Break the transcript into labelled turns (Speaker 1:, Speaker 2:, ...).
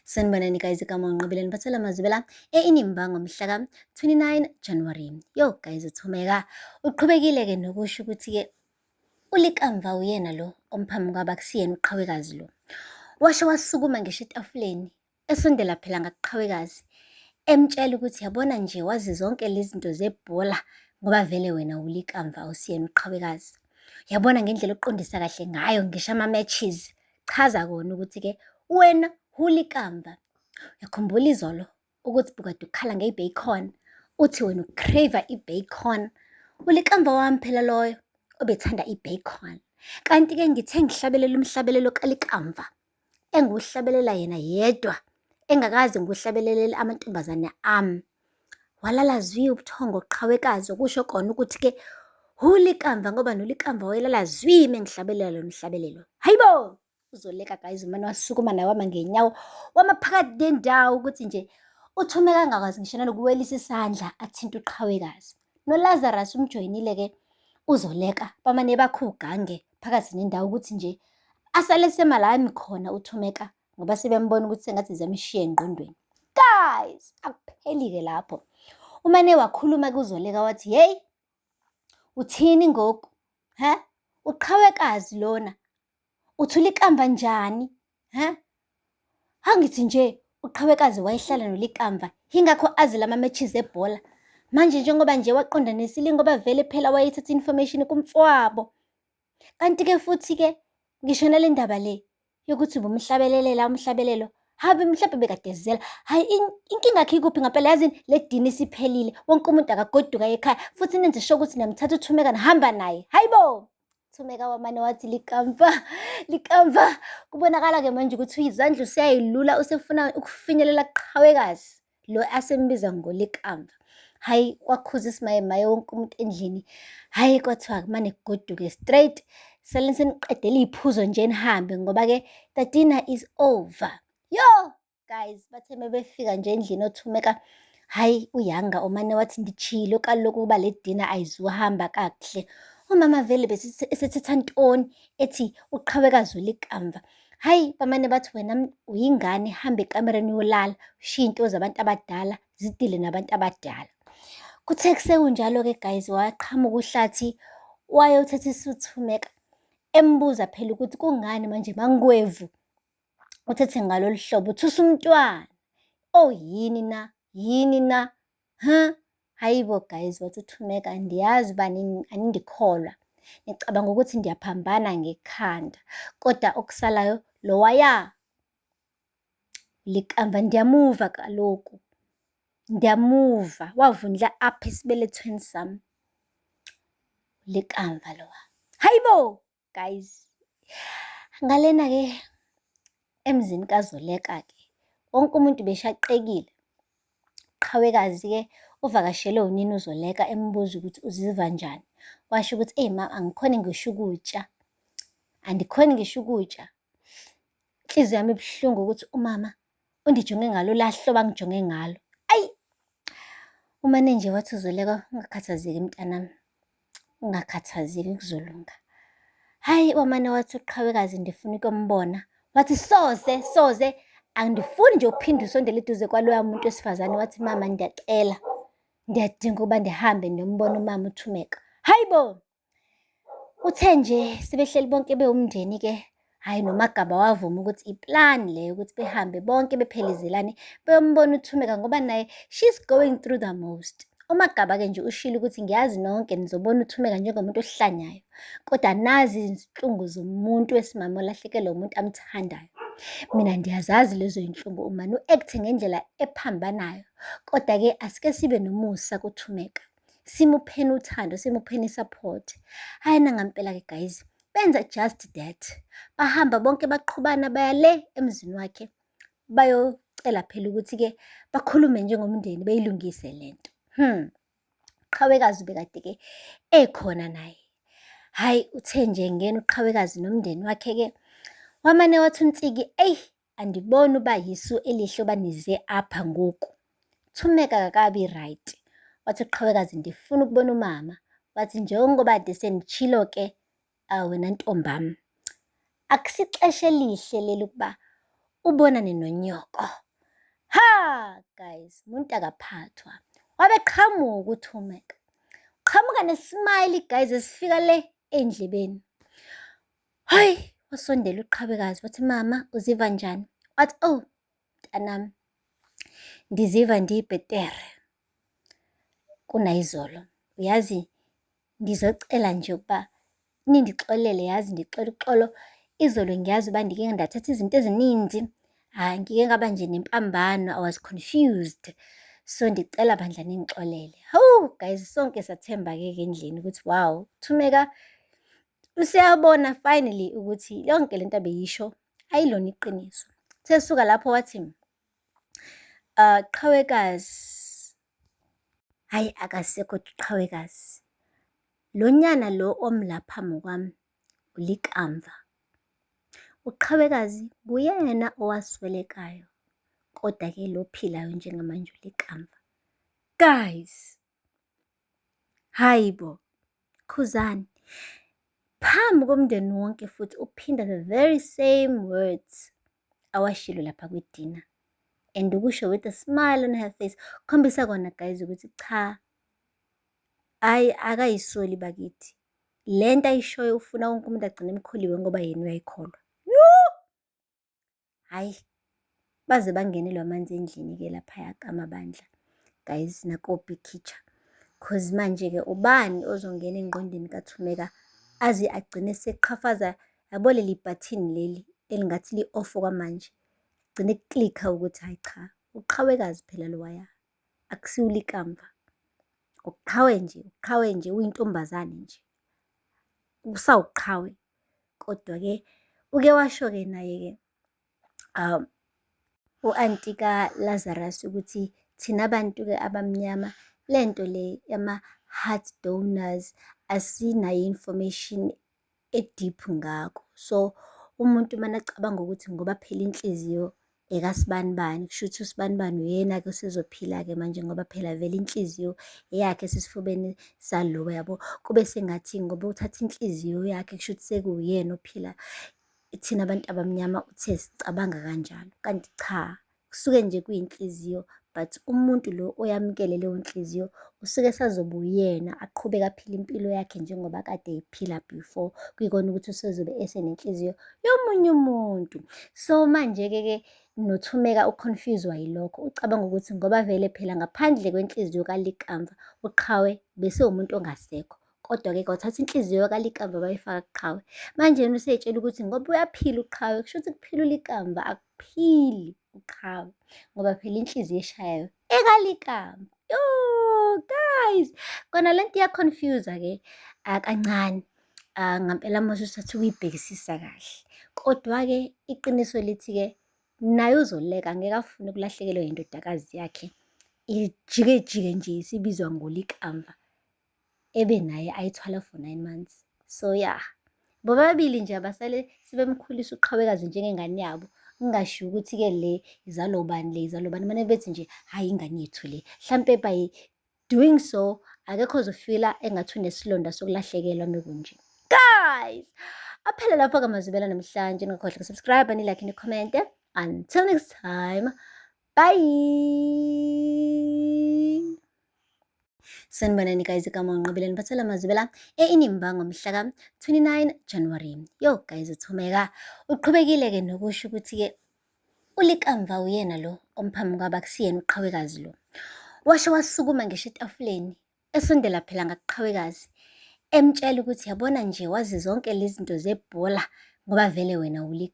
Speaker 1: Sanibonani guys, igama ngiqobeleni bathela amazwi la inimbango mhla ka 29 January. Yo guys, uThumeka uqhubekile ke nokusho ukuthi ke ulikamva uyena lo omphambi kwaba kusiyena uqhawekazi lo. Washo wasukuma ngisho etafuleni esondela phela ngaqhawekazi emtshela ukuthi yabona nje wazi zonke lezi zinto zebhola ngoba vele wena ulikamva usiyena uqhawekazi. Yabona ngendlela oqondisa kahle ngayo ngisho ama-matches. Chaza kona ukuthi ke wena ulikamva. Uyakhumbula izolo ukuthi bukade ukhala nge-bacon, uthi wena ukreva i-bacon. Ulikamva wami phela loyo obethanda i-bacon. Kanti-ke ngithe ngihlabelela umhlabelelo kalikamva enguhlabelela yena yedwa, engakaze nguhlabelelele amantombazane ami. Walala zwi ubuthongo qhawekazi okusho kona ukuthi-ke ulikamva ngoba nolikamva wayelala zwi mengihlabelela lo mhlabelelo. Hayibo! Uzoleka guys, umane wasukuma naye wama ngenyawo wama phakathi nendawo ukuthi nje uThumeka angakwazi ngisho nanokuwelisa isandla athinte uqhawekazi. NoLazarus umjoyinile-ke uzoleka bamane bakho ugange phakathi nendawo ukuthi nje asale semalami khona uThumeka ngoba sebembona ukuthi sengathi ziyamshiya engqondweni. Guys, akupheli-ke lapho. Umane wakhuluma kuzoleka wathi, hey, uthini ngoku? Uqhawekazi lona. Uthi ulikamva njani? Angithi nje uqhawekazi wayehlala nolikamva, yingakho azi lama-matches ebhola. Manje njengoba nje waqondanisile ngoba vele phela wayethatha information kumfowabo. Kanti-ke futhi-ke ngisho nale ndaba le yokuthi ubumhlabelelela umhlabelelo, habe mhlawumbe bekadezela. Hayi, inkinga yakhe ikuphi ngempela? Yazini le dini isiphelile, wonke umuntu akagoduka ekhaya futhi nenze sure ukuthi namthatha uThumeka nihamba naye. Hayibo! Thumeka wamane wathi likamva. Kubonakala-ke manje ukuthi izandla useyayilula usefuna ukufinyelela kuqhawekazi lo asembiza ngolikamva. Hayi, kwakhuza isimayemaye wonke umuntu endlini. Hayi, kwathiwa kumane kugoduke straight. Seleni seniqedele iy'phuzo nje nihambe ngoba-ke the dinner is over. Yo guys, bathe befika nje endlini oThumeka, hayi uyanga umane wathi ndichilo kaloku ukuba le dinner ayizuhamba kakuhle. Umama vele besethetha ntoni ethi uqhawekazi ulikamva. Hayi, bamane bathi wena uyingane, hamba ekamereni yolala, ushiye into zabantu abadala zidile nabantu abadala. Kuthe kusekunjalo-ke guys, waqhamuka uhlathi wayothathisa uThumeka embuza phela ukuthi kungani manje mangwevu uthethe ngalolu hlobo, uthusa umntwana. Oh, yini na? Hayibo guys, wathi uThumeka, ndiyazi uba anindikholwa, ngicabanga ukuthi ndiyaphambana ngekhanda, kodwa okusalayo lowaya likamva ndiyamuva kaloku. Ndiyamuva, wavundla apha esibelethweni sami likamva lowa. Hayibo guys, ngalena-ke emzini kazoleka-ke wonke umuntu beshaqekile. Qhawekazi-ke uvakashelwe unina uZoleka embuza ukuthi uziva njani. Washo ukuthi ma, angikhoni ngisho ukutya. Inhliziyo yami ibuhlungu ukuthi umama undijonge ngalo lahlobo angijonge ngalo. Ayi, umane nje wathi uZoleka, ungakhathazeki mntanami, ungakhathazeki, kuzolunga. Hayi, wamane wathi uqhawekazi, ndifuna ukumbona. Wathi soze angifuni nje uphinde usondele eduze kwaloya muntu wesifazane. Wathi mama, ndiyacela, ndiyadinga ukuba ndihambe ndiyombona umama uThumeka. Hayibo! Uthe nje sebehleli bonke bewumndeni-ke, hayi noMagaba wavuma ukuthi iplani leyo ukuthi behambe bonke bephelezelane beyombona uThumeka ngoba naye she's going through the most. uMagaba-ke nje ushilo ukuthi ngiyazi nonke nizobona uThumeka njengomuntu ohlanyayo, kodwa nazi izinhlungu zomuntu wesimame olahlekelwe umuntu amthandayo. Mina ndiyazazi lezo iy'nhlungu umane u-act ngendlela ephambanayo, kodwa-ke asike sibe nomusa kuThumeka, simupheni uthando, simupheni support. Hayi nangampela-ke guys, benza just that. Bahamba bonke baqhubana baya le emzini wakhe bayocela phela ukuthi-ke bakhulume njengomndeni beyilungise lento. Uqhawekazi bekade-ke ekhona naye. Hayi, uthe nje ngena uqhawekazi nomndeni wakhe-ke wamane wathi uNtsiki, eyi, andiboni uba yisu elihle uba nize apha ngoku. Thumeka kakabi right. Wathi uqhawekazi, ndifuna ukubona umama. Wathi njengoba kade senditshilo-ke wena ntombami, akusixesha elihle leli ukuba ubonane nonyoko. Ha guys, umuntu akaphathwa. Wabeqhamuka uThumeka. Qhamuka nesmile guys esifika le endlebeni. Hayi, wasondela uqhabekazi wathi mama uziva njani? Wathi oh mntanami ndiziva ndibhetere kunayizolo. Uyazi ngizocela nje ukuba nindixolele, yazi ndixola uxolo. Izolo ngiyazi uba ndike ndathatha izinto ezininzi. Ngike ngaba nje nempambano, I was confused. So ndicela bandla ningixolele. Hawu guys, sonke sathemba-ke endlini ukuthi wow, Thumeka usiyabona finally ukuthi yonke lento abeyisho ayilona iqiniso. Sesuka lapho wathi Qhawekazi, hayi akasekho Qhawekazi. Lo nyana lo omlapha mokwami ulikamva. UQhawekazi kuyena owaswelekayo, kodwa-ke lo philayo njengamanje ulikamva. Guys, hayi bo, Khuzani, phambi komndeni wonke futhi uphinda the very same words awashilo lapha kwidina. And ukusho with a smile on her face, khombisa kona guys ukuthi cha, hayi akayisoli bakithi. Lento ayishoyo ufuna wonke umuntu agcine emkholiwe ngoba yena uyayikholwa. Hayi, baze bangenelwa amanzi endlini-ke laphaya kamabandla guys nakoBikitsha. Cause manje-ke ubani ozongena engqondweni kaThumeka aze agcine seqhafaza yabo leli bhathini leli elingathi li-off kwamanje. Gcine kuklikha ukuthi hayi cha, uQhawekazi phela lowaya akusiwulikamva. Uqhawe nje uyintombazane nje. Usawuqhawe. Kodwa-ke uke washo-ke naye-ke u-anti kaLazarus ukuthi thina abantu-ke abamnyama lento le yama-heart donors asinayo information e-deep ngakho. So umuntu manacabanga ukuthi ngoba phela inhliziyo ekasibanibani, kusho ukuthi usibanibani uyena-ke usezophila-ke manje ngoba phela vele inhliziyo yakhe esesifubeni salo yabo. Kube sengathi ngoba uthatha inhliziyo yakhe kusho ukuthi sekuyena ophila. Thina abantu abamnyama uthe sicabanga kanjalo, kanti cha, kusuke nje kuyinhliziyo. But umuntu lo oyamukele leyo nhliziyo usuke sazoba uyena aqhubeka aphila impilo yakhe njengoba kade eyiphila before, kuyikona ukuthi usezobe esenenhliziyo yomunye umuntu. So manje-ke noThumeka uconfuse-wa yilokho, ucabanga ukuthi ngoba vele phela ngaphandle kwenhliziyo kaLikamva uQhawe bese umuntu ongasekho. Kodwa-ke kwathatha inhliziyo kaLikamva bayifaka kuQhawe. Manje yena useyitshela ukuthi ngoba uyaphila uQhawe, kusho ukuthi kuphila uLikamva, akuphili uQhawe ngoba phela inhliziyo eshayayo ekaLikamva. Yo guys, kona lento iya-confuse-a-ke kancane. Ngampela mose usathi uyibhekisisa kahle. Kodwa-ke iqiniso lithi-ke naye uzoleka, angeke afune ukulahlekelwa yindodakazi yakhe. Ijike nje isibizwa ngoLikamva. Ebe naye ayithwala for 9 months. So yeah, bobabili nje abasale sebemkhulisa uQhawekazi njengengane yabo. Ngingasho ukuthi-ke le izalo bani, le izalo bani. Mane bethi nje hayi ingane yethu le. Hlampe by doing so akekho ozofila engathi unesilonda sokulahlekelwa mekunje. Guys, aphela lapho-ke amazwibela namhlanje. Ningakhohlwa ukusubscribe, nilike, nikommente. Until next time, bye. Sanibonani guys, igama uNqobeleni Mphathela Mazibela eInimba ngomhla ka-29 January. Yo guys, uThumeka uqhubekile-ke nokusho ukuthi-ke uLikamva uyena lo omphambi kwabo, akusiyena uQhawekazi lo. Washo wasukuma ngisho etafuleni esondela phela ngakuQhawekazi emtshela ukuthi yabona nje wazi zonke lezi zinto zebhola ngoba vele wena uLikamva.